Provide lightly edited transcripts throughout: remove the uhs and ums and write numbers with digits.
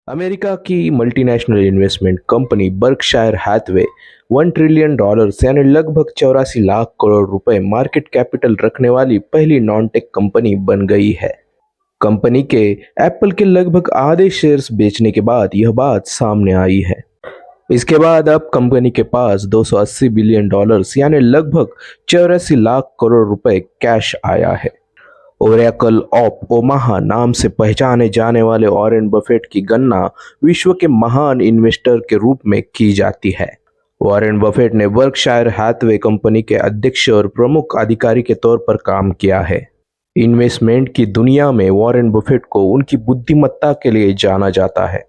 America की multinational investment company Berkshire Hathaway $1 trillion यानी लगभग 84 लाख करोड़ रुपए मार्केट कैपिटल रखने वाली पहली नॉन टेक कंपनी बन गई है। कंपनी के एप्पल के लगभग आधे शेयर्स बेचने के बाद यह बात सामने आई है। इसके बाद अब कंपनी के पास $280 बिलियन यानी लगभग 84 लाख करोड़ रुपए कैश आया है। ओरेकल ऑफ ओमाहा नाम से पहचाने जाने वाले वॉरेन बफेट की गणना विश्व के महान इन्वेस्टर के रूप में की जाती है। वॉरेन बफेट ने बर्कशायर हैथवे कंपनी के अध्यक्ष और प्रमुख अधिकारी के तौर पर काम किया है। इन्वेस्टमेंट की दुनिया में वॉरेन बफेट को उनकी बुद्धिमत्ता के लिए जाना जाता है।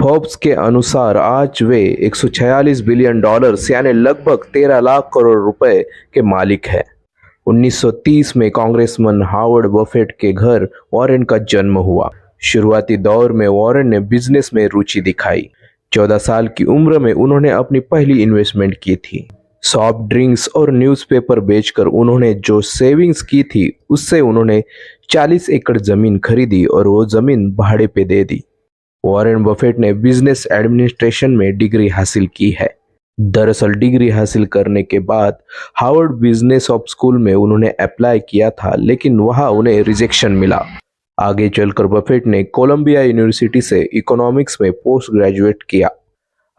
फोर्ब्स के अनुसार आज वे $146 बिलियन यानी लगभग 13 लाख करोड़ रुपए के मालिक है। 1930 में कांग्रेसमैन हावर्ड बफेट के घर वॉरेन का जन्म हुआ। शुरुआती दौर में वॉरेन ने बिजनेस में रुचि दिखाई। 14 साल की उम्र में उन्होंने अपनी पहली इन्वेस्टमेंट की थी। सॉफ्ट ड्रिंक्स और न्यूज़पेपर बेचकर उन्होंने जो सेविंग्स की थी उससे उन्होंने 40 एकड़ जमीन खरीदी और वो जमीन भाड़े पे दे दी। वॉरेन बफेट ने बिजनेस एडमिनिस्ट्रेशन में डिग्री हासिल की है। दरअसल डिग्री हासिल करने के बाद हार्वर्ड बिजनेस ऑफ स्कूल में उन्होंने अप्लाई किया था, लेकिन वहां उन्हें रिजेक्शन मिला। आगे चलकर बफेट ने कोलंबिया यूनिवर्सिटी से इकोनॉमिक्स में पोस्ट ग्रेजुएट किया।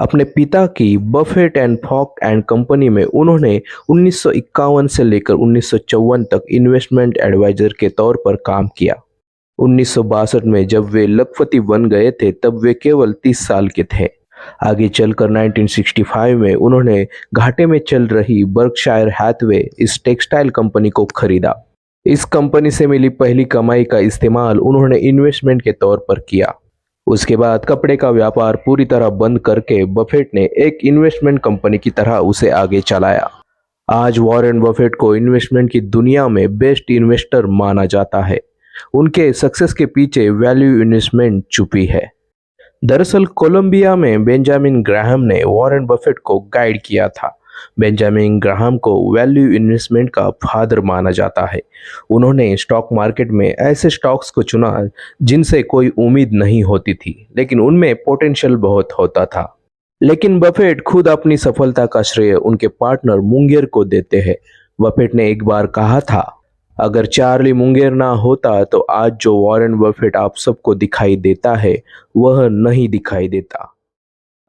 अपने पिता की Buffett and Falk and company में उन्होंने 1951 से लेकर 1954 तक इन्वेस्टमेंट एडवाइजर के तौर पर काम किया। 1962 में जब वे लखपति बन गए थे तब वे केवल 30 साल के थे। आगे चलकर 1965 में उन्होंने घाटे में चल रही बर्कशायर हैथवे इस टेक्सटाइल कंपनी को खरीदा। इस कंपनी से मिली पहली कमाई का इस्तेमाल उन्होंने इन्वेस्टमेंट के तौर पर किया। उसके बाद कपड़े का व्यापार पूरी तरह बंद करके बफेट ने एक इन्वेस्टमेंट कंपनी की तरह उसे आगे चलाया। आज वॉरेन बफेट को इन्वेस्टमेंट की दुनिया में बेस्ट इन्वेस्टर माना जाता है। उनके सक्सेस के पीछे वैल्यू इन्वेस्टमेंट छुपी है। दरअसल कोलंबिया में बेंजामिन ग्राहम ने वॉरेन बफेट को गाइड किया था। बेंजामिन ग्राहम को वैल्यू इन्वेस्टमेंट का फादर माना जाता है। उन्होंने स्टॉक मार्केट में ऐसे स्टॉक्स को चुना जिनसे कोई उम्मीद नहीं होती थी, लेकिन उनमें पोटेंशियल बहुत होता था। लेकिन बफेट खुद अपनी सफलता का श्रेय उनके पार्टनर मुंगेर को देते हैं। बफेट ने एक बार कहा था, अगर चार्ली मुंगेर ना होता तो आज जो वॉरेन बफेट आप सबको दिखाई देता है वह नहीं दिखाई देता।